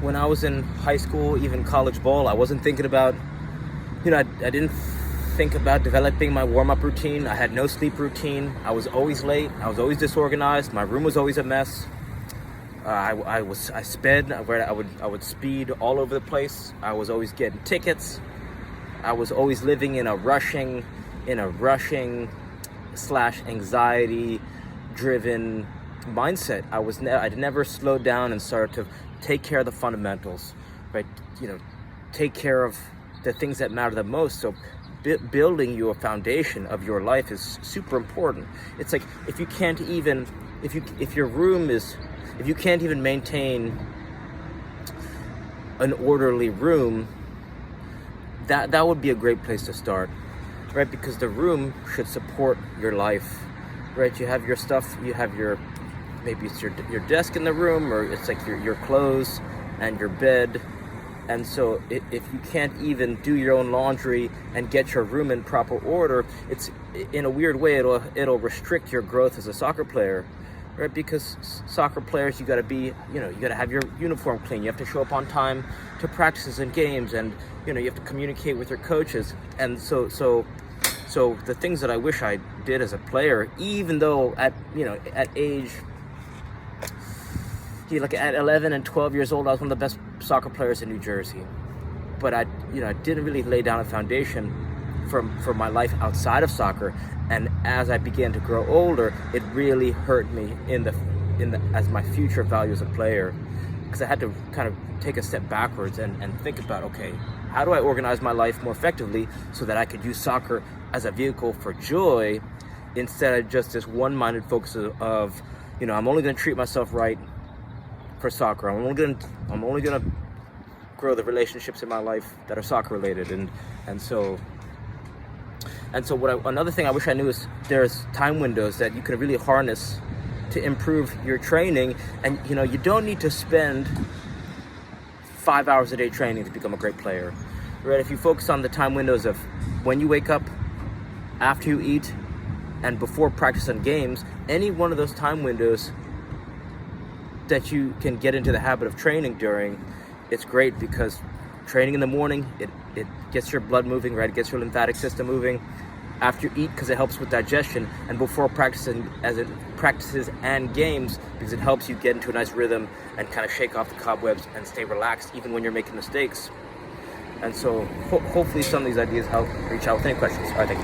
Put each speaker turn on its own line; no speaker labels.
when I was in high school, even college ball, I wasn't thinking about, I didn't think about developing my warm-up routine. I had no sleep routine. I was always late. I was always disorganized. My room was always a mess. I sped. I would speed all over the place. I was always getting tickets. I was always living in a rushing / anxiety driven mindset. I never slowed down and started to take care of the fundamentals, right? Take care of the things that matter the most. So building your foundation of your life is super important. It's like if you can't even maintain an orderly room, that would be a great place to start, right? Because the room should support your life, right? You have your stuff, maybe it's your desk in the room, or it's like your clothes and your bed. And so if you can't even do your own laundry and get your room in proper order, it's in a weird way, it'll restrict your growth as a soccer player, right? Because soccer players, you gotta have your uniform clean. You have to show up on time to practices and games, and you have to communicate with your coaches. And so the things that I wish I did as a player, even though at age, at 11 and 12 years old, I was one of the best soccer players in New Jersey. But I didn't really lay down a foundation for my life outside of soccer. And as I began to grow older, it really hurt me as my future value as a player, because I had to kind of take a step backwards and think about, okay, how do I organize my life more effectively so that I could use soccer as a vehicle for joy, instead of just this one-minded focus of I'm only going to treat myself right for soccer. I'm only gonna grow the relationships in my life that are soccer related, and so another thing I wish I knew is there's time windows that you can really harness to improve your training. And you don't need to spend 5 hours a day training to become a great player, right? If you focus on the time windows of when you wake up, after you eat, and before practice and games, any one of those time windows that you can get into the habit of training during, it's great, because training in the morning, it gets your blood moving, right? It gets your lymphatic system moving. After you eat, because it helps with digestion, and before practices and games, because it helps you get into a nice rhythm and kind of shake off the cobwebs and stay relaxed even when you're making mistakes. And so hopefully some of these ideas help. Reach out with any questions. All right, thank you.